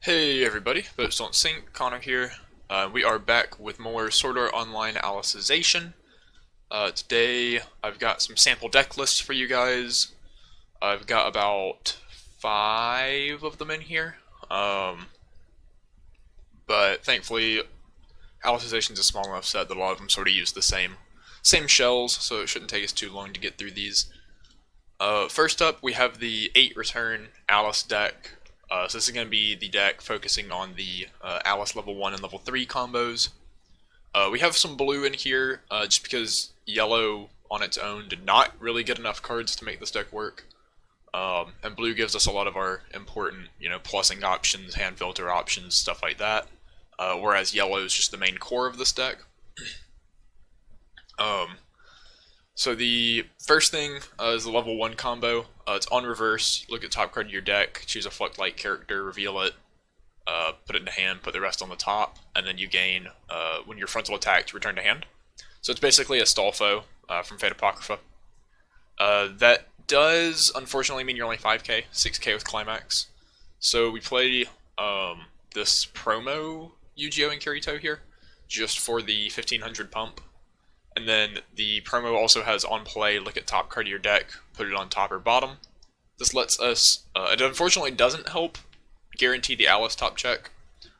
Hey everybody, BoatsDon'tSink, Connor here. We are back with more Sword Art Online Alicization. Today I've got some sample deck lists for you guys. I've got about 5 of them in here. But thankfully Alicization's a small enough set that a lot of them sort of use the same shells, so it shouldn't take us too long to get through these. First up, we have the 8 return Alice deck. So this is going to be the deck focusing on the Alice level 1 and level 3 combos. We have some blue in here, just because yellow on its own did not really get enough cards to make this deck work. And blue gives us a lot of our important, plussing options, hand filter options, stuff like that. Whereas yellow is just the main core of this deck. So the first thing is the level 1 combo. It's on reverse. Look at the top card of your deck, choose a Fluctlight character, reveal it, put it into hand, put the rest on the top, and then you gain, when your frontal attack, to return to hand. So it's basically a Stolfo from Fate Apocrypha. That does, unfortunately, mean you're only 5k, 6k with Climax. So we play this promo Yu-Gi-Oh! And Kirito here, just for the 1500 pump. And then the promo also has on play, look at top card of your deck, put it on top or bottom. This lets us, it unfortunately doesn't help guarantee the Alice top check,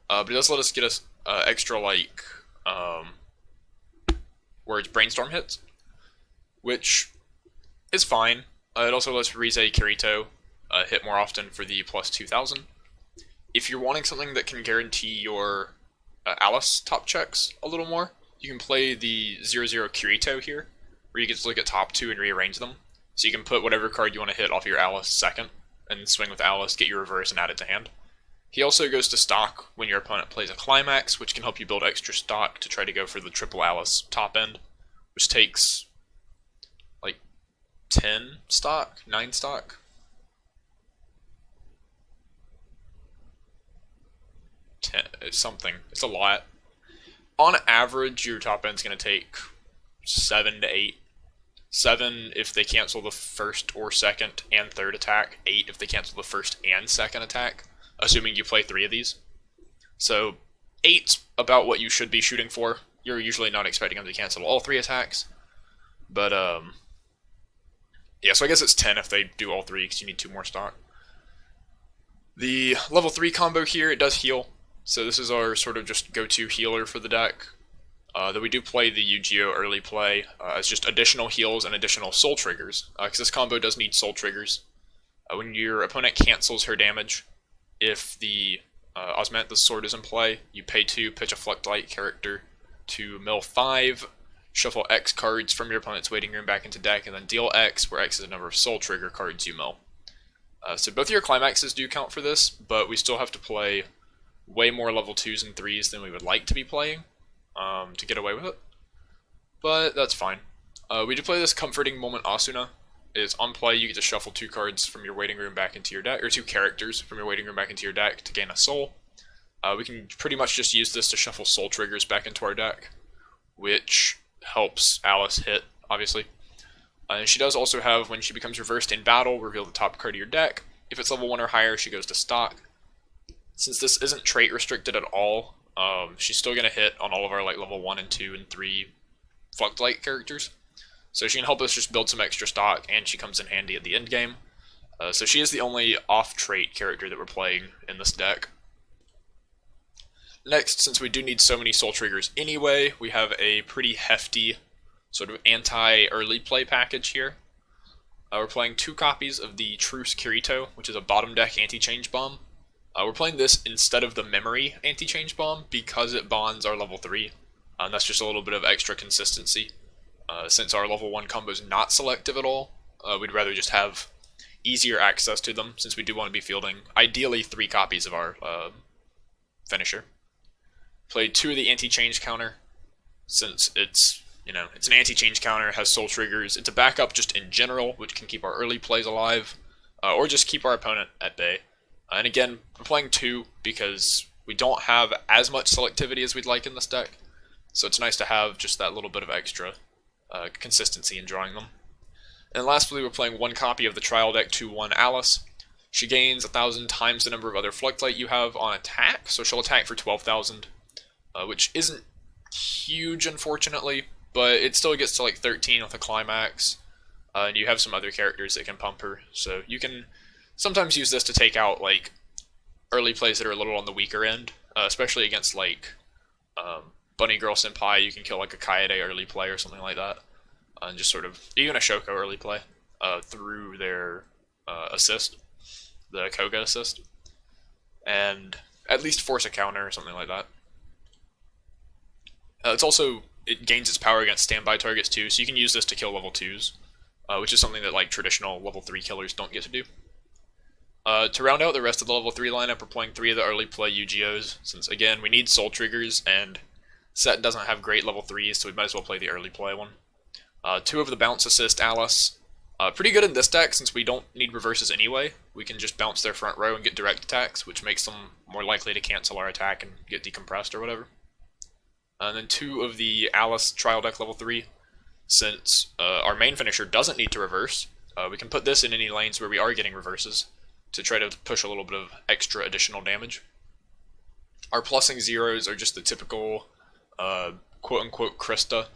but it does let us get us extra, where it's Brainstorm hits, which is fine. It also lets Rize Kirito hit more often for the plus 2000. If you're wanting something that can guarantee your Alice top checks a little more, you can play the 0-0 Kirito here, where you get to look at top 2 and rearrange them. So you can put whatever card you want to hit off your Alice second, and swing with Alice, get your reverse, and add it to hand. He also goes to stock when your opponent plays a Climax, which can help you build extra stock to try to go for the triple Alice top end, which takes, 10 stock? 9 stock? 10, it's something. It's a lot. On average, your top end's going to take 7 to 8. 7 if they cancel the first or second and third attack. 8 if they cancel the first and second attack, assuming you play 3 of these. So 8's about what you should be shooting for. You're usually not expecting them to cancel all 3 attacks. But, yeah, so I guess it's 10 if they do all 3, because you need 2 more stock. The level 3 combo here, it does heal. So this is our sort of just go-to healer for the deck. Though we do play the Yu-Gi-Oh! Early play as just additional heals and additional soul triggers, because this combo does need soul triggers. When your opponent cancels her damage, if the Osmanthus sword is in play, you pay 2, pitch a Fluctlight character to mill 5, shuffle X cards from your opponent's waiting room back into deck, and then deal X, where X is the number of soul trigger cards you mill. So both of your climaxes do count for this, but we still have to play way more level 2s and 3s than we would like to be playing to get away with it. But that's fine. We do play this Comforting Moment Asuna. It's on play, you get to shuffle 2 cards from your waiting room back into your deck, or 2 characters from your waiting room back into your deck to gain a soul. We can pretty much just use this to shuffle soul triggers back into our deck, which helps Alice hit, obviously. And she does also have, when she becomes reversed in battle, reveal the top card of your deck. If it's level 1 or higher, she goes to stock. Since this isn't trait restricted at all, she's still going to hit on all of our level 1 and 2 and 3 Fluctlight characters. So she can help us just build some extra stock, and she comes in handy at the end game. So she is the only off-trait character that we're playing in this deck. Next, since we do need so many soul triggers anyway, we have a pretty hefty sort of anti-early play package here. We're playing 2 copies of the Truce Kirito, which is a bottom deck anti-change bomb. We're playing this instead of the Memory anti-change bomb because it bonds our level 3. That's just a little bit of extra consistency. Since our level 1 combo is not selective at all, we'd rather just have easier access to them, since we do want to be fielding ideally 3 copies of our finisher. Played 2 of the anti-change counter, since it's an anti-change counter, has soul triggers. It's a backup just in general, which can keep our early plays alive, or just keep our opponent at bay. And again, we're playing 2 because we don't have as much selectivity as we'd like in this deck, so it's nice to have just that little bit of extra consistency in drawing them. And lastly, we're playing 1 copy of the trial deck 2-1 Alice. She gains 1,000 times the number of other Fluctlight you have on attack, so she'll attack for 12,000, which isn't huge, unfortunately, but it still gets to like 13 with a climax, and you have some other characters that can pump her, so you can sometimes use this to take out like early plays that are a little on the weaker end, especially against like Bunny Girl Senpai. You can kill like a Kaede early play or something like that, and just sort of even a Shoko early play through their assist, the Koga assist, and at least force a counter or something like that. It gains its power against standby targets too, so you can use this to kill level 2s, which is something that like traditional level 3 killers don't get to do. To round out the rest of the level 3 lineup, we're playing 3 of the early play Yu-Gi-Ohs, since again we need soul triggers, and set doesn't have great level 3s, so we might as well play the early play one. 2 of the bounce assist Alice. Pretty good in this deck, since we don't need reverses anyway. We can just bounce their front row and get direct attacks, which makes them more likely to cancel our attack and get decompressed or whatever. And then 2 of the Alice trial deck level 3, since our main finisher doesn't need to reverse. We can put this in any lanes where we are getting reverses to try to push a little bit of extra additional damage. Our plussing zeros are just the typical quote-unquote Krista,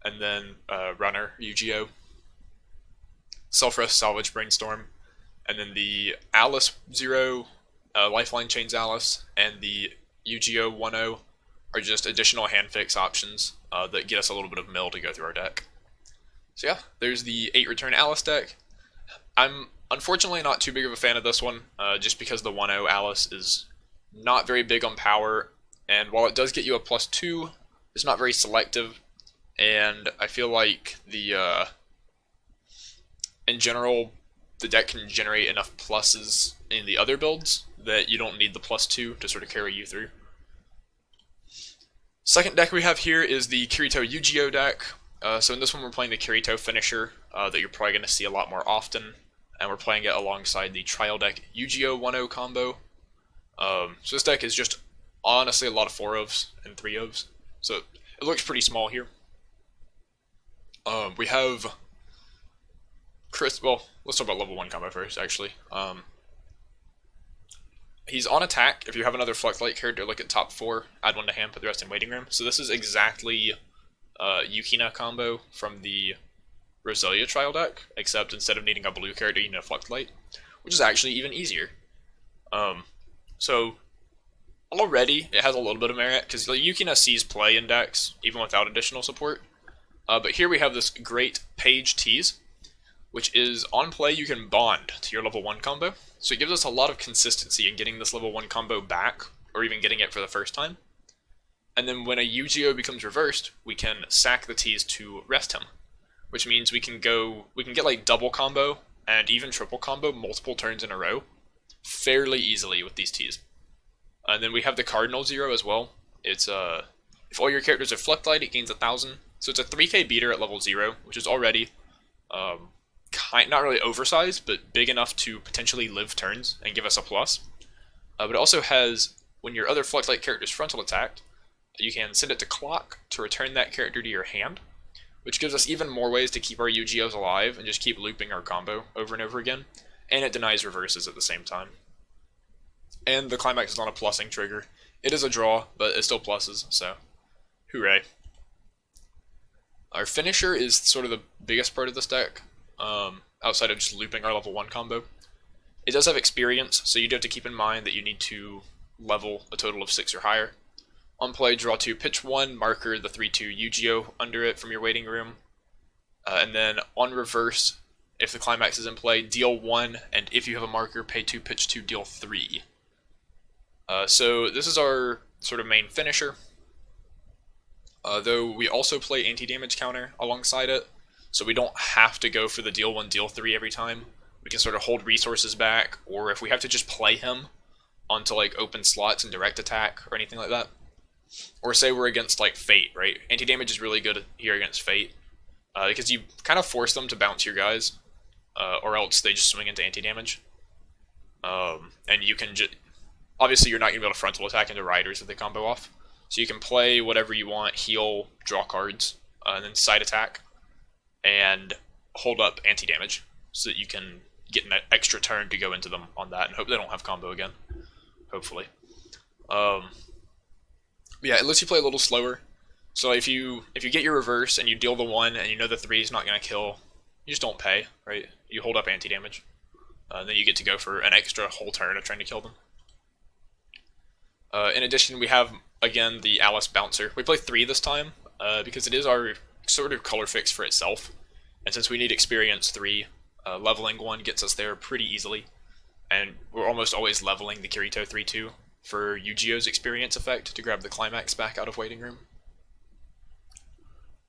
and then runner Yu-Gi-Oh! Self-rest salvage brainstorm, and then the Alice 0, Lifeline Chains Alice, and the Yu-Gi-Oh! 1-0 are just additional hand fix options that get us a little bit of mill to go through our deck. So yeah, there's the 8 return Alice deck. I'm unfortunately not too big of a fan of this one, just because the 1-0 Alice is not very big on power, and while it does get you a +2, it's not very selective, and I feel like the in general, the deck can generate enough pluses in the other builds that you don't need the +2 to sort of carry you through. Second deck we have here is the Kirito Yu-Gi-Oh! Deck. So in this one we're playing the Kirito finisher that you're probably going to see a lot more often, and we're playing it alongside the trial deck Yu-Gi-Oh! 1-0 combo. So this deck is just honestly a lot of 4-ofs and 3-ofs, so it looks pretty small here. We have well, let's talk about level 1 combo first, actually. He's on attack. If you have another Fluctlight character, look at top 4, add 1 to hand, put the rest in waiting room. So this is exactly Yukina combo from the Roselia trial deck, except instead of needing a blue character, you need a Fluctlight, which is actually even easier. So already it has a little bit of merit, because Yukina sees play in decks, even without additional support. But here we have this great page tease, which is on play you can bond to your level 1 combo. So it gives us a lot of consistency in getting this level 1 combo back, or even getting it for the first time. And then when a Yu-Gi-Oh! Becomes reversed, we can sack the tease to rest him, which means we can get like double combo and even triple combo multiple turns in a row fairly easily with these teas. And then we have the Cardinal 0 as well. It's if all your characters are Fluctlight, it gains 1,000. So it's a 3k beater at level 0, which is already not really oversized, but big enough to potentially live turns and give us a plus. But it also has, when your other Fluctlight character is frontal attacked, you can send it to clock to return that character to your hand, which gives us even more ways to keep our Yu-Gi-Ohs alive and just keep looping our combo over and over again, and it denies reverses at the same time. And the climax is on a plussing trigger. It is a draw, but it still pluses, so hooray. Our finisher is sort of the biggest part of this deck, outside of just looping our level 1 combo. It does have experience, so you do have to keep in mind that you need to level a total of 6 or higher. On play, draw 2, pitch 1, marker the 3/2 Yu-Gi-Oh! Under it from your waiting room. And then on reverse, if the climax is in play, deal 1, and if you have a marker, pay 2, pitch 2, deal 3. So this is our sort of main finisher. Though we also play anti-damage counter alongside it, so we don't have to go for the deal 1, deal 3 every time. We can sort of hold resources back, or if we have to just play him onto like open slots and direct attack or anything like that. Or say we're against like Fate, right? Anti-damage is really good here against Fate, because you kind of force them to bounce your guys, or else they just swing into anti-damage. And you can just, obviously you're not going to be able to frontal attack into Riders if they combo off. So you can play whatever you want, heal, draw cards, and then side attack, and hold up anti-damage, so that you can get an extra turn to go into them on that, and hope they don't have combo again. Hopefully. Yeah, it lets you play a little slower. So if you get your reverse and you deal the 1 and you know the 3 is not going to kill, you just don't pay, right? You hold up anti-damage. Then you get to go for an extra whole turn of trying to kill them. In addition, we have, again, the Alice Bouncer. We play 3 this time, because it is our sort of color fix for itself. And since we need experience 3, leveling 1 gets us there pretty easily. And we're almost always leveling the Kirito 3-2 for Yu-Gi-Oh's experience effect to grab the climax back out of waiting room.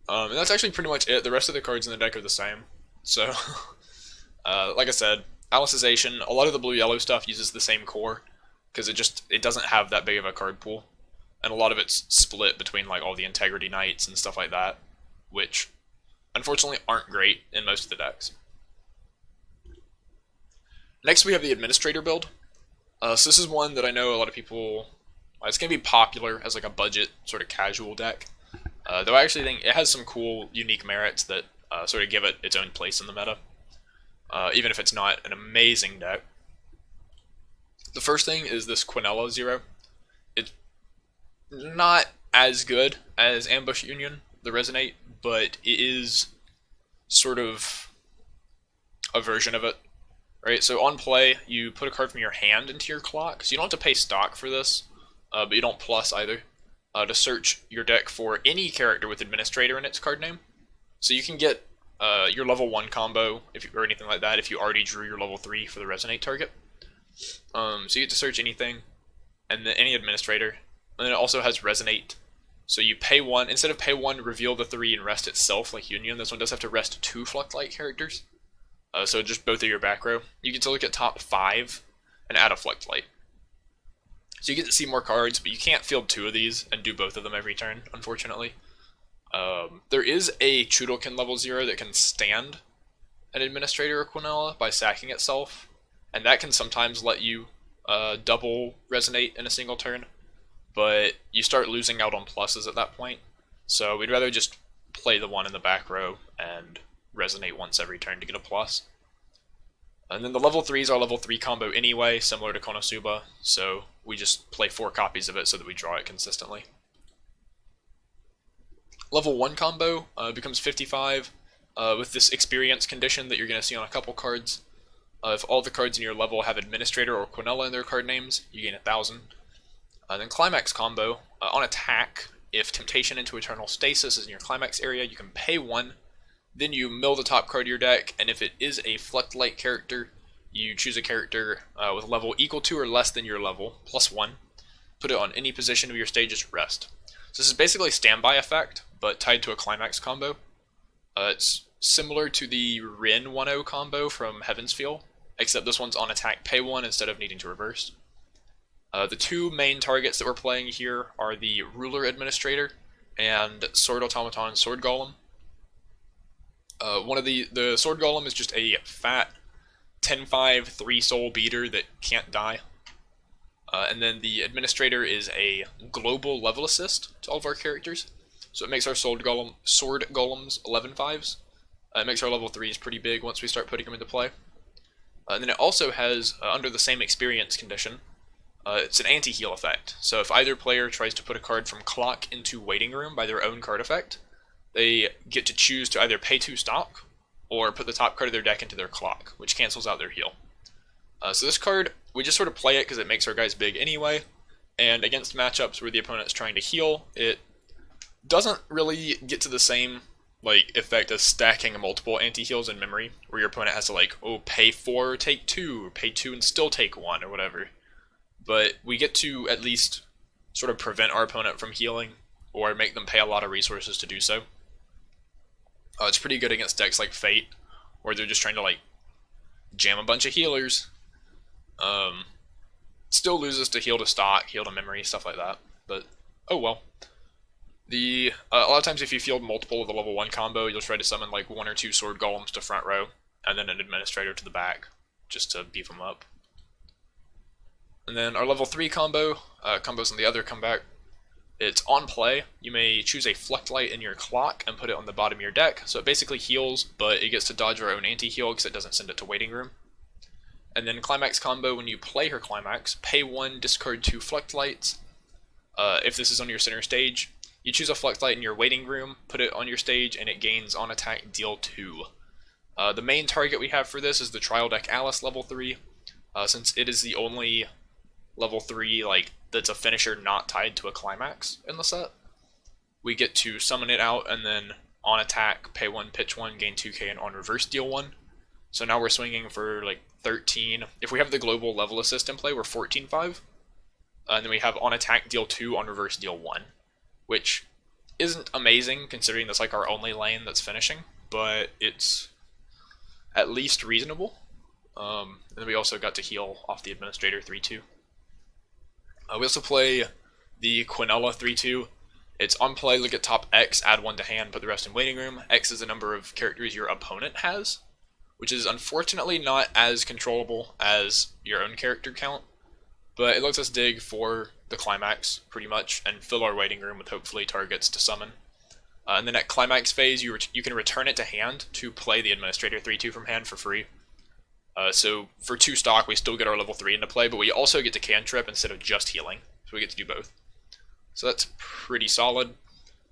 And that's actually pretty much it. The rest of the cards in the deck are the same. So, like I said, Alicization, a lot of the blue-yellow stuff uses the same core, because it doesn't have that big of a card pool. And a lot of it's split between like all the Integrity Knights and stuff like that, which unfortunately aren't great in most of the decks. Next we have the Administrator build. So this is one that I know a lot of people, it's going to be popular as like a budget sort of casual deck. Though I actually think it has some cool, unique merits that sort of give it its own place in the meta, even if it's not an amazing deck. The first thing is this Quinella 0. It's not as good as Ambush Union, the Resonate, but it is sort of a version of it. Right, so on play, you put a card from your hand into your clock, so you don't have to pay stock for this, but you don't plus either, to search your deck for any character with Administrator in its card name. So you can get your level 1 combo, or anything like that, if you already drew your level 3 for the Resonate target. So you get to search anything, and then any Administrator, and then it also has Resonate. So you pay 1, instead of pay 1, reveal the 3 and rest itself, like Union, this one does have to rest 2 Fluctlight characters. So just both of your back row. You get to look at top 5 and add a Fluctlight. So you get to see more cards, but you can't field 2 of these and do both of them every turn, unfortunately. There is a Chudokin level 0 that can stand an Administrator or Quinella by sacking itself, and that can sometimes let you double Resonate in a single turn, but you start losing out on pluses at that point. So we'd rather just play the one in the back row and Resonate once every turn to get a plus. And then the level 3s are level 3 combo anyway, similar to Konosuba, so we just play 4 copies of it so that we draw it consistently. Level 1 combo becomes 55 with this experience condition that you're going to see on a couple cards. If all the cards in your level have Administrator or Quinella in their card names, you gain 1,000. Then Climax combo, on attack, if Temptation into Eternal Stasis is in your Climax area, you can pay 1. Then you mill the top card of your deck, and if it is a Fluctlight character, you choose a character with level equal to or less than your level, plus 1. Put it on any position of your stage's rest. So this is basically a standby effect, but tied to a Climax combo. It's similar to the Rin 1-0 combo from Heaven's Feel, except this one's on attack pay 1 instead of needing to reverse. The 2 main targets that we're playing here are the Ruler Administrator and Sword Automaton Sword Golem. The Sword Golem is just a fat 10-5 3-soul beater that can't die. And then the Administrator is a global level assist to all of our characters. So it makes our Sword Golems 11-5s. It makes our level 3s pretty big once we start putting them into play. And then it also has, under the same experience condition, it's an anti-heal effect. So if either player tries to put a card from clock into waiting room by their own card effect, they get to choose to either pay 2 stock, or put the top card of their deck into their clock, which cancels out their heal. So this card, we just sort of play it because it makes our guys big anyway, and against matchups where the opponent's trying to heal, it doesn't really get to the same effect as stacking multiple anti-heals in memory, where your opponent has to pay 4, take 2, or pay 2 and still take 1, or whatever. But we get to at least sort of prevent our opponent from healing, or make them pay a lot of resources to do so. It's pretty good against decks like Fate, where they're just trying to jam a bunch of healers. Still loses to heal to stock, heal to memory, stuff like that. But oh well. A lot of times if you field multiple of the level 1 combo, you'll try to summon 1 or 2 Sword Golems to front row, and then an Administrator to the back, just to beef them up. And then our level 3 combo, combos on the other comeback. It's on play. You may choose a Fluctlight in your clock and put it on the bottom of your deck, so it basically heals, but it gets to dodge our own anti-heal because it doesn't send it to waiting room. And then Climax combo, when you play her Climax, pay 1, discard 2 Fluctlights. If this is on your center stage, you choose a Fluctlight in your waiting room, put it on your stage, and it gains on attack deal 2. The main target we have for this is the Trial Deck Alice level 3, since it is the only level 3 that's a finisher not tied to a Climax in the set. We get to summon it out, and then on attack, pay 1, pitch 1, gain 2k, and on reverse deal 1. So now we're swinging for 13. If we have the global level assist in play, we're 14-5. And then we have on attack deal 2, on reverse deal 1, which isn't amazing considering that's our only lane that's finishing, but it's at least reasonable. And then we also got to heal off the Administrator 3-2. We also play the Quinella 3-2. It's on play, look at top X, add 1 to hand, put the rest in waiting room. X is the number of characters your opponent has, which is unfortunately not as controllable as your own character count, but it lets us dig for the Climax, pretty much, and fill our waiting room with hopefully targets to summon. And then at Climax phase, you can return it to hand to play the Administrator 3-2 from hand for free. So for 2 stock, we still get our level 3 into play, but we also get to cantrip instead of just healing, so we get to do both. So that's pretty solid.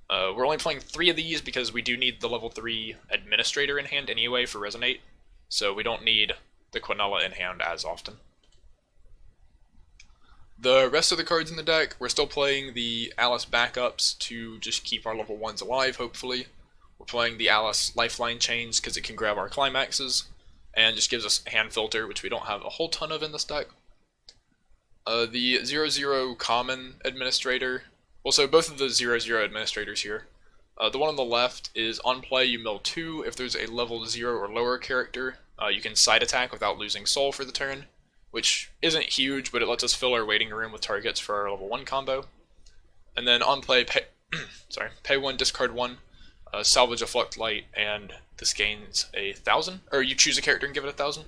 We're only playing 3 of these because we do need the level 3 Administrator in hand anyway for Resonate, so we don't need the Quinella in hand as often. The rest of the cards in the deck, we're still playing the Alice backups to just keep our level 1s alive, hopefully. We're playing the Alice Lifeline Chains because it can grab our Climaxes, and just gives us hand filter, which we don't have a whole ton of in this deck. The 0-0 Common Administrator, also both of the 0-0 Administrators here. The one on the left is on play, you mill 2. If there's a level 0 or lower character, you can side attack without losing soul for the turn, which isn't huge, but it lets us fill our waiting room with targets for our level 1 combo. And then on play, pay 1, discard 1, salvage a Fluctlight, and this gains 1,000, or you choose a character and give it 1,000.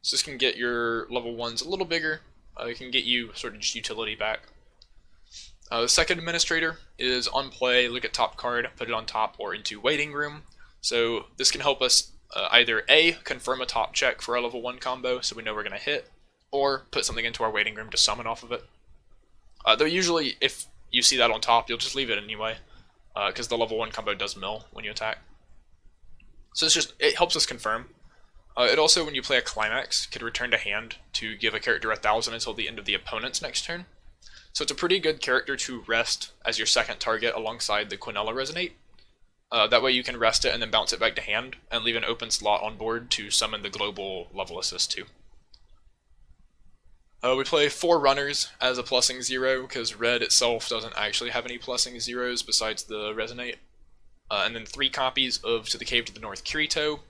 So this can get your level 1s a little bigger. It can get you sort of just utility back. The second Administrator is on play, look at top card, put it on top or into waiting room. So this can help us either A, confirm a top check for our level 1 combo so we know we're going to hit, or put something into our waiting room to summon off of it. Though usually if you see that on top, you'll just leave it anyway, because the level 1 combo does mill when you attack. So it helps us confirm. It also, when you play a Climax, can return to hand to give a character 1,000 until the end of the opponent's next turn. So it's a pretty good character to rest as your second target alongside the Quinella Resonate. That way you can rest it and then bounce it back to hand, and leave an open slot on board to summon the global level assist too. We play 4 runners as a plussing 0, because red itself doesn't actually have any plussing 0s besides the Resonate. And then 3 copies of To the Cave to the North Kirito,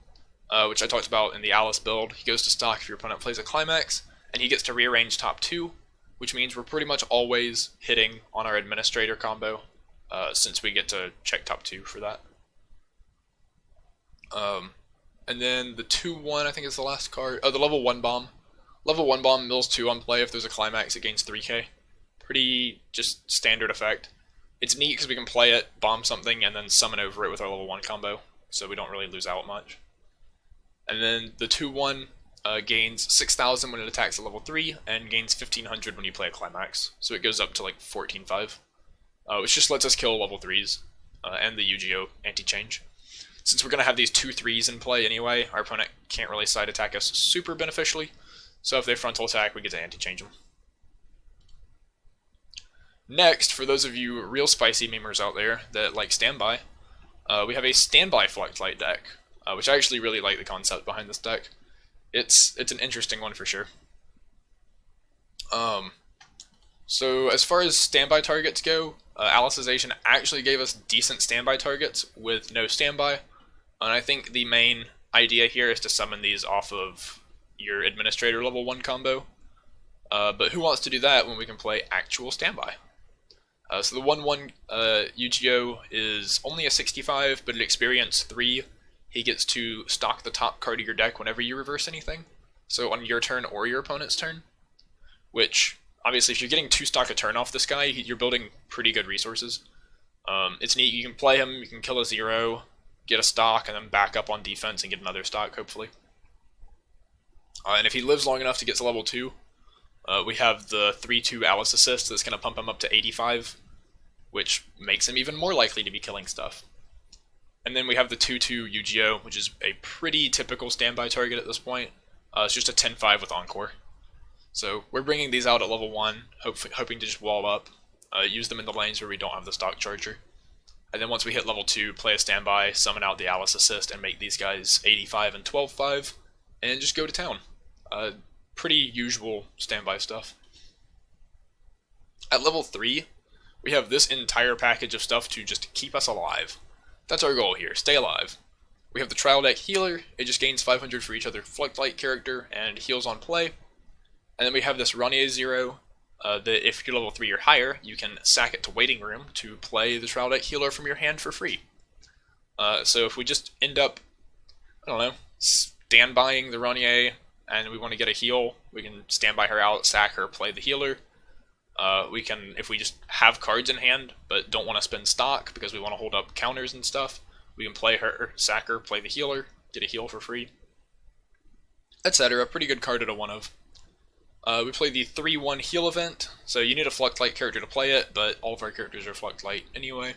which I talked about in the Alice build. He goes to stock if your opponent plays a Climax, and he gets to rearrange top 2, which means we're pretty much always hitting on our Administrator combo, since we get to check top 2 for that. And then the 2-1, I think is the last card. Oh, the level 1 bomb. Level 1 bomb mills 2 on play. If there's a Climax, it gains 3k. Pretty just standard effect. It's neat because we can play it, bomb something, and then summon over it with our level 1 combo, so we don't really lose out much. And then the 2-1 gains 6,000 when it attacks at level 3, and gains 1,500 when you play a Climax. So it goes up to 14-5, which just lets us kill level 3s, and the Yu-Gi-Oh! Anti-change. Since we're going to have these 2-3s in play anyway, our opponent can't really side attack us super beneficially, so if they frontal attack, we get to anti-change them. Next, for those of you real spicy memers out there that like standby, we have a standby Fluctlight deck, which I actually really like the concept behind this deck. It's an interesting one for sure. So as far as standby targets go, Alicization actually gave us decent standby targets with no standby, and I think the main idea here is to summon these off of your Administrator level 1 combo. But who wants to do that when we can play actual standby? So the 1-1 Yu-Gi-Oh! Is only a 65, but at experience 3, he gets to stock the top card of your deck whenever you reverse anything. So on your turn or your opponent's turn. Which, obviously, if you're getting 2 stock a turn off this guy, you're building pretty good resources. It's neat, you can play him, you can kill a 0, get a stock, and then back up on defense and get another stock, hopefully. And if he lives long enough to get to level 2, we have the 3-2 Alice assist that's going to pump him up to 85, which makes him even more likely to be killing stuff. And then we have the 2-2 Yu-Gi-Oh, which is a pretty typical standby target at this point. It's just a 10-5 with Encore. So we're bringing these out at level 1, hoping to just wall up, use them in the lanes where we don't have the stock charger. And then once we hit level 2, play a standby, summon out the Alice assist, and make these guys 85 and 12-5, and just go to town. Pretty usual standby stuff. At level 3, we have this entire package of stuff to just keep us alive. That's our goal here, stay alive. We have the trial deck healer, it just gains 500 for each other Fluctlight character and heals on play. And then we have this Ranier 0, that if you're level 3 or higher, you can sack it to waiting room to play the trial deck healer from your hand for free. So if we just end up, I don't know, standbying the Ranier and we want to get a heal, we can standby her out, sack her, play the healer. We can, if we just have cards in hand but don't want to spend stock because we want to hold up counters and stuff, we can play her, sack her, play the healer, get a heal for free, etc. Pretty good card at a 1 of. We play the 3-1 heal event, so you need a Fluctlight character to play it, but all of our characters are Fluctlight anyway.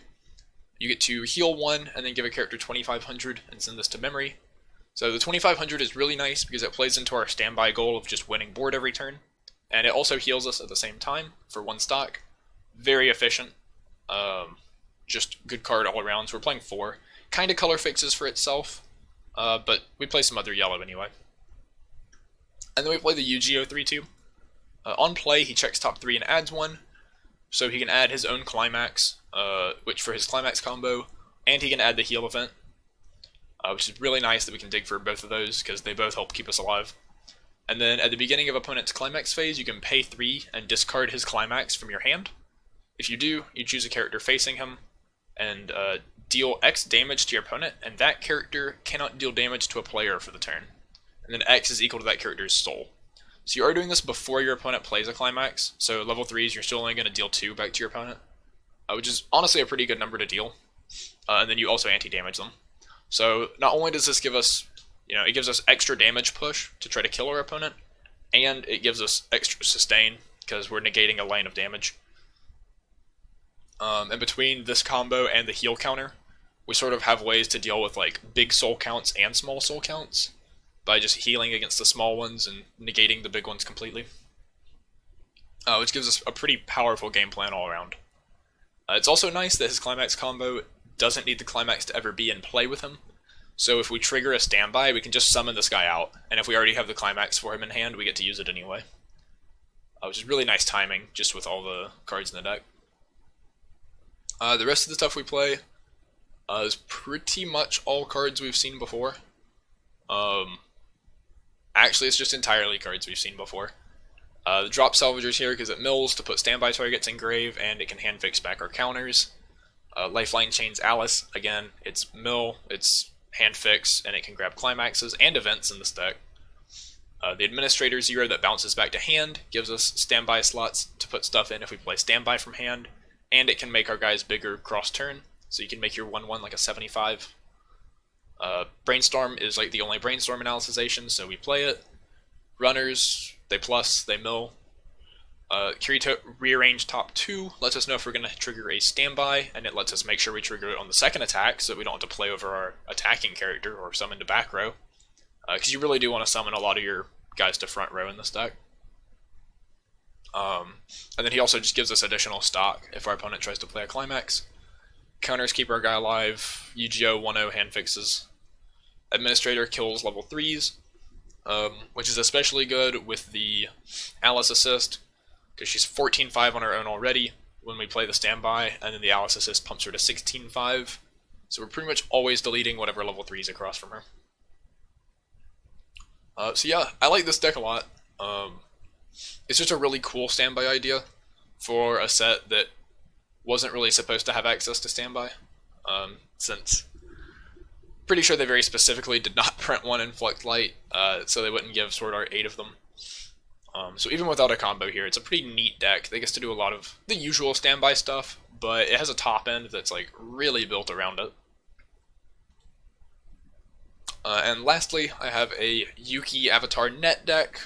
You get to heal 1 and then give a character 2500 and send this to memory. So the 2500 is really nice because it plays into our standby goal of just winning board every turn. And it also heals us at the same time for 1 stock. Very efficient. Just good card all around. So we're playing 4. Kind of color fixes for itself, but we play some other yellow anyway. And then we play the Yu-Gi-Oh 3-2. On play, he checks top 3 and adds 1. So he can add his own climax, which for his climax combo, and he can add the heal event, which is really nice that we can dig for both of those because they both help keep us alive. And then at the beginning of opponent's climax phase, you can pay 3 and discard his climax from your hand. If you do, you choose a character facing him and deal X damage to your opponent, and that character cannot deal damage to a player for the turn. And then X is equal to that character's soul. So you are doing this before your opponent plays a climax, so level 3s you're still only going to deal 2 back to your opponent, which is honestly a pretty good number to deal. And then you also anti-damage them. So not only does this give us, it gives us extra damage push to try to kill our opponent, and it gives us extra sustain because we're negating a lane of damage. And between this combo and the heal counter, we sort of have ways to deal with like big soul counts and small soul counts by just healing against the small ones and negating the big ones completely. Which gives us a pretty powerful game plan all around. It's also nice that his climax combo doesn't need the climax to ever be in play with him. So if we trigger a standby, we can just summon this guy out, and if we already have the climax for him in hand, we get to use it anyway. Which is really nice timing, just with all the cards in the deck. The rest of the stuff we play is pretty much all cards we've seen before. Actually, it's just entirely cards we've seen before. The drop salvager's here because it mills to put standby targets in grave, and it can hand fix back our counters. Lifeline chains Alice, again, it's mill, it's hand fix, and it can grab climaxes and events in this deck. The Administrator 0 that bounces back to hand gives us standby slots to put stuff in if we play standby from hand, and it can make our guys bigger cross turn, so you can make your 1-1 like a 75. Brainstorm is like the only brainstorm in Alicization, so we play it. Runners, they plus, they mill. Kirito rearrange top 2 lets us know if we're going to trigger a standby, and it lets us make sure we trigger it on the second attack so we don't have to play over our attacking character or summon to back row. Because you really do want to summon a lot of your guys to front row in this deck. And then he also just gives us additional stock if our opponent tries to play a climax. Counters keep our guy alive. Yu-Gi-Oh 1-0 hand fixes. Administrator kills level 3s, which is especially good with the Alice assist, because she's 14-5 on her own already when we play the standby, and then the Alice assist pumps her to 16-5. So we're pretty much always deleting whatever level 3s across from her. So yeah, I like this deck a lot. It's just a really cool standby idea for a set that wasn't really supposed to have access to standby, since pretty sure they very specifically did not print one in Fluctlight, so they wouldn't give Sword Art 8 of them. So even without a combo here, it's a pretty neat deck that gets to do a lot of the usual standby stuff, but it has a top end that's like really built around it. And lastly, I have a Yuuki Avatar Net deck.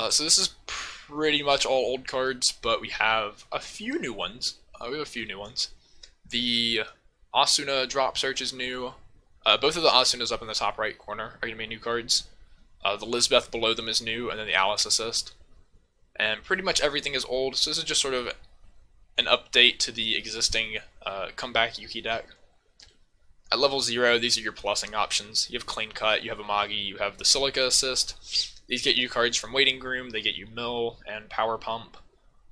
So this is pretty much all old cards, but we have a few new ones. The Asuna Drop Search is new. Both of the Asunas up in the top right corner are going to be new cards. The Lizbeth below them is new, and then the Alice Assist. And pretty much everything is old, so this is just sort of an update to the existing comeback Yuuki deck. At level 0, these are your plussing options. You have Clean Cut, you have Amagi, you have the Silica Assist. These get you cards from Waiting Room, they get you Mill and Power Pump.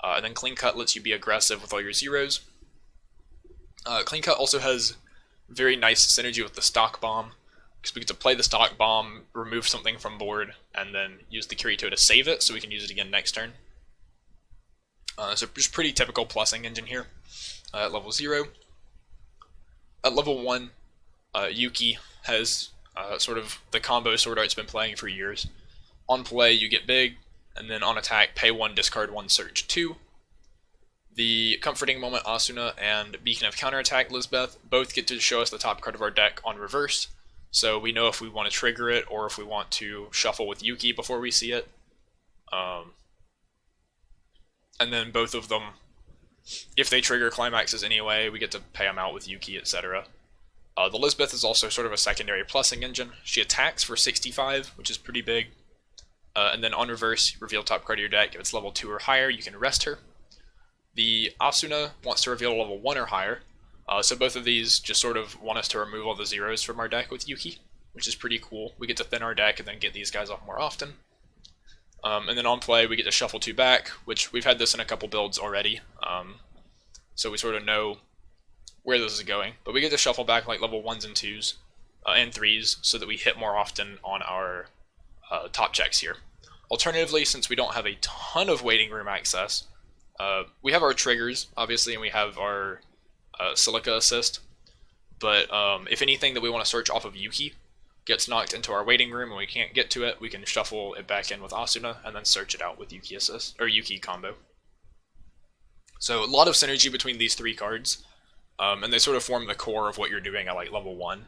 And then Clean Cut lets you be aggressive with all your zeros. Clean Cut also has very nice synergy with the Stock Bomb, because we get to play the Stock Bomb, remove something from board, and then use the Kirito to save it, so we can use it again next turn. So just pretty typical plussing engine here at level 0. At level 1, Yuuki has sort of the combo Sword Art's been playing for years. On play, you get big, and then on attack, pay 1, discard 1, search 2. The Comforting Moment Asuna and Beacon of Counterattack Lizbeth both get to show us the top card of our deck on reverse, so we know if we want to trigger it or if we want to shuffle with Yuuki before we see it. And then both of them, if they trigger climaxes anyway, we get to pay them out with Yuuki, etc. The Lizbeth is also sort of a secondary plussing engine. She attacks for 65, which is pretty big. And then on reverse, reveal top card of your deck. If it's level 2 or higher, you can rest her. The Asuna wants to reveal level 1 or higher. So both of these just sort of want us to remove all the zeros from our deck with Yuuki, which is pretty cool. We get to thin our deck and then get these guys off more often. And then on play, we get to shuffle 2 back, which we've had this in a couple builds already. So we sort of know where this is going. But we get to shuffle back like level 1s and 2s and 3s so that we hit more often on our top checks here. Alternatively, since we don't have a ton of Waiting Room access, we have our triggers, obviously, and we have our Silica Assist. But if anything that we want to search off of Yuuki gets knocked into our Waiting Room and we can't get to it, we can shuffle it back in with Asuna and then search it out with Yuuki Assist, or Yuuki combo. So a lot of synergy between these 3 cards, and they sort of form the core of what you're doing at like level 1.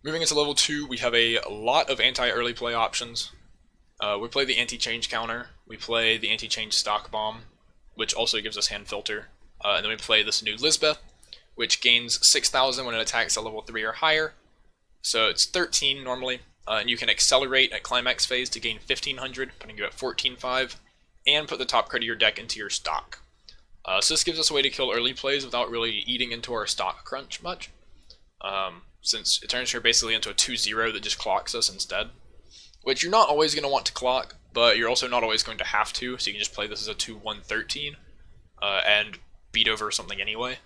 Moving into level 2, we have a lot of anti-early play options. We play the anti-change counter, we play the anti-change stock bomb, which also gives us hand filter, and then we play this new Lizbeth, which gains 6,000 when it attacks at level 3 or higher. So it's 13 normally, and you can accelerate at climax phase to gain 1,500, putting you at 14.5, and put the top card of your deck into your stock. So this gives us a way to kill early plays without really eating into our stock crunch much, since it turns her basically into a 2-0 that just clocks us instead, which you're not always going to want to clock, but you're also not always going to have to, so you can just play this as a 2-1-13 and beat over something anyway.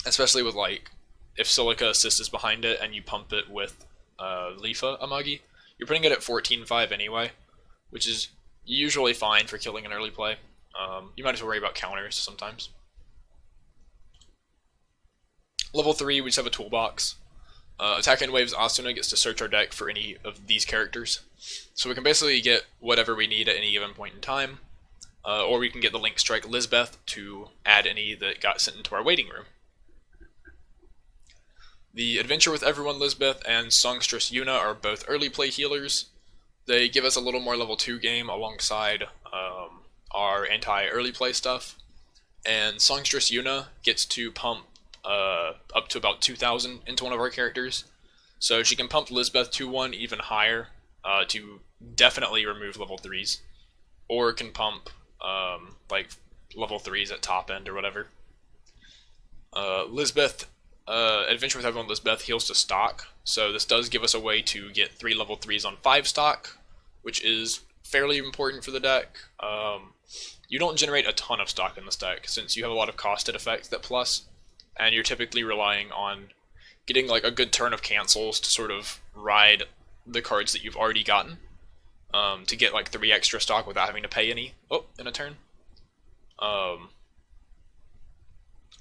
Especially with, like, if Silica Assist is behind it and you pump it with Lifa Amagi, you're putting it at 14.5 anyway, which is usually fine for killing an early play. You might as well worry about counters sometimes. Level 3, we just have a toolbox. Attack End Waves Asuna gets to search our deck for any of these characters. So we can basically get whatever we need at any given point in time, or we can get the Link Strike Lizbeth to add any that got sent into our Waiting Room. The Adventure with Everyone Lizbeth and Songstress Yuna are both early play healers. They give us a little more level 2 game alongside our anti-early play stuff. And Songstress Yuna gets to pump up to about 2,000 into one of our characters. So she can pump Lizbeth 2-1 even higher to definitely remove level 3s. Or can pump like level 3s at top end or whatever. Lizbeth Adventure with Everyone Lizbeth heals to stock, so this does give us a way to get 3 level 3s on 5 stock, which is fairly important for the deck. You don't generate a ton of stock in this deck, since you have a lot of costed effects that plus, and you're typically relying on getting like a good turn of cancels to sort of ride the cards that you've already gotten, to get like 3 extra stock without having to pay any in a turn.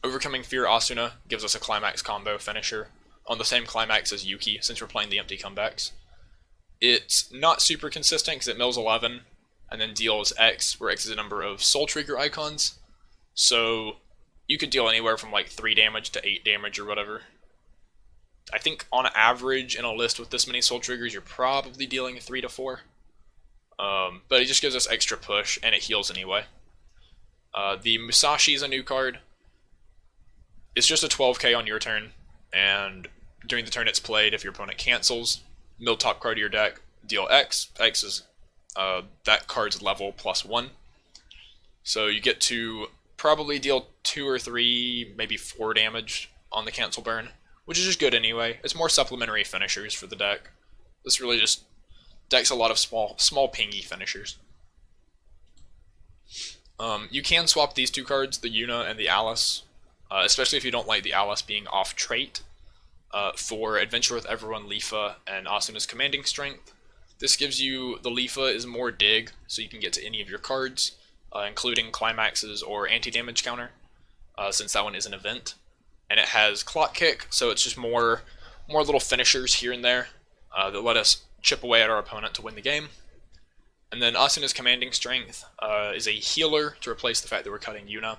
Overcoming Fear Asuna gives us a climax combo finisher on the same climax as Yuuki, since we're playing the empty comebacks. It's not super consistent because it mills 11 and then deals X, where X is a number of soul trigger icons. So you could deal anywhere from like 3 damage to 8 damage or whatever. I think on average in a list with this many soul triggers, you're probably dealing 3 to 4. But it just gives us extra push, and it heals anyway. The Musashi is a new card. It's just a 12k on your turn, and during the turn it's played, if your opponent cancels, mill top card of your deck, deal X. X is that card's level +1. So you get to probably deal 2 or 3, maybe 4 damage on the cancel burn, which is just good anyway. It's more supplementary finishers for the deck. This really just decks a lot of small pingy finishers. You can swap these two cards, the Yuna and the Alice, especially if you don't like the Alice being off trait, for Adventure with Everyone, Lifa, and Asuna's Commanding Strength. This gives you, the Lifa is more dig, so you can get to any of your cards, including Climaxes or anti-damage counter, since that one is an event. And it has Clock Kick, so it's just more little finishers here and there that let us chip away at our opponent to win the game. And then Asuna's Commanding Strength is a healer to replace the fact that we're cutting Yuna.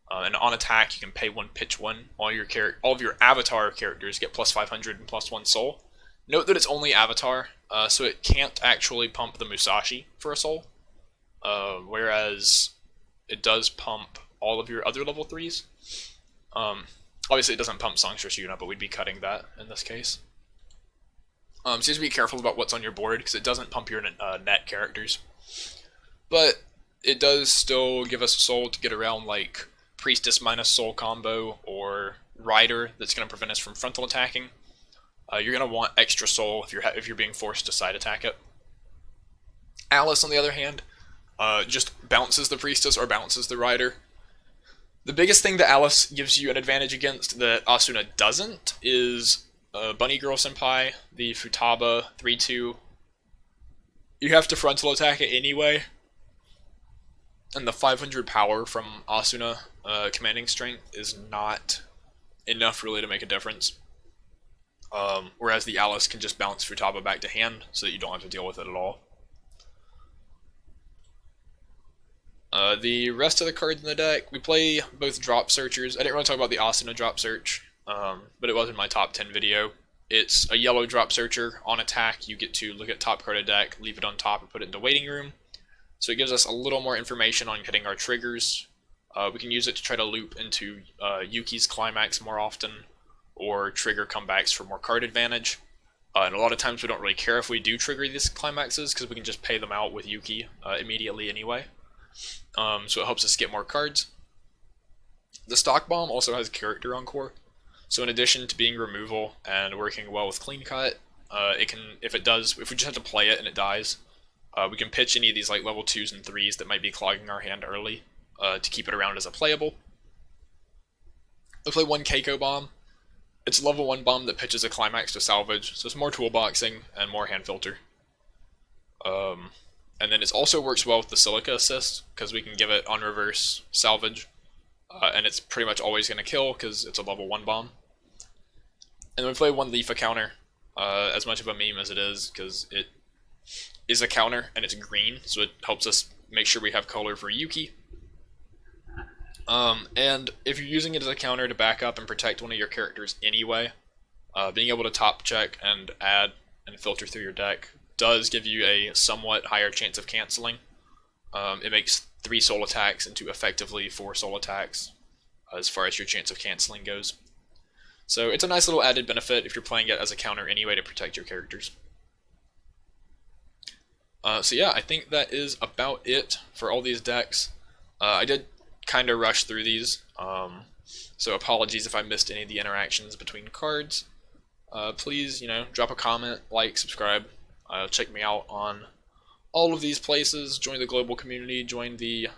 And on attack, you can pay 1, pitch 1. All of your avatar characters get +500 and +1 soul. Note that it's only avatar, so it can't actually pump the Musashi for a soul. Whereas it does pump all of your other level 3s. Obviously it doesn't pump Songstress Yuna, but we'd be cutting that in this case. So you have to be careful about what's on your board, because it doesn't pump your net characters. But it does still give us a soul to get around, like Priestess minus soul combo, or Rider that's going to prevent us from frontal attacking. You're going to want extra soul if you're being forced to side attack it. Alice, on the other hand, just bounces the Priestess or bounces the Rider. The biggest thing that Alice gives you an advantage against that Asuna doesn't is Bunny Girl Senpai, the Futaba 3-2. You have to frontal attack it anyway, and the 500 power from Asuna Commanding Strength is not enough really to make a difference. Whereas the Alice can just bounce Futaba back to hand, so that you don't have to deal with it at all. The rest of the cards in the deck, we play both Drop Searchers. I didn't really talk about the Asuna Drop Search, but it was in my top 10 video. It's a yellow Drop Searcher. On attack, you get to look at top card of deck, leave it on top, and put it into waiting room. So it gives us a little more information on hitting our triggers. We can use it to try to loop into Yuuki's Climax more often, or trigger comebacks for more card advantage. And a lot of times we don't really care if we do trigger these Climaxes, because we can just pay them out with Yuuki immediately anyway. So it helps us get more cards. The Stock Bomb also has character encore, so in addition to being removal and working well with Clean Cut, it can, if we just have to play it and it dies, we can pitch any of these like level 2s and 3s that might be clogging our hand early to keep it around as a playable. We play one Keiko Bomb. It's a level 1 bomb that pitches a Climax to salvage, so it's more toolboxing and more hand filter. And then it also works well with the Silica Assist, because we can give it on reverse salvage, and it's pretty much always going to kill, because it's a level 1 bomb. And then we play one Lifa counter, as much of a meme as it is, because it is a counter, and it's green, so it helps us make sure we have color for Yuuki. And if you're using it as a counter to back up and protect one of your characters anyway, being able to top check and add and filter through your deck does give you a somewhat higher chance of canceling. It makes 3 soul attacks into effectively 4 soul attacks as far as your chance of canceling goes. So it's a nice little added benefit if you're playing it as a counter anyway to protect your characters. So yeah, I think that is about it for all these decks. I did kind of rush through these, so apologies if I missed any of the interactions between cards. Please, drop a comment, like, subscribe. Check me out on all of these places, join the global community, join the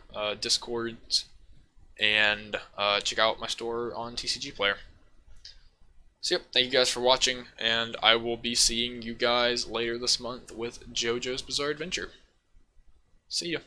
Discords, and check out my store on TCG Player. So yep, thank you guys for watching, and I will be seeing you guys later this month with JoJo's Bizarre Adventure. See ya.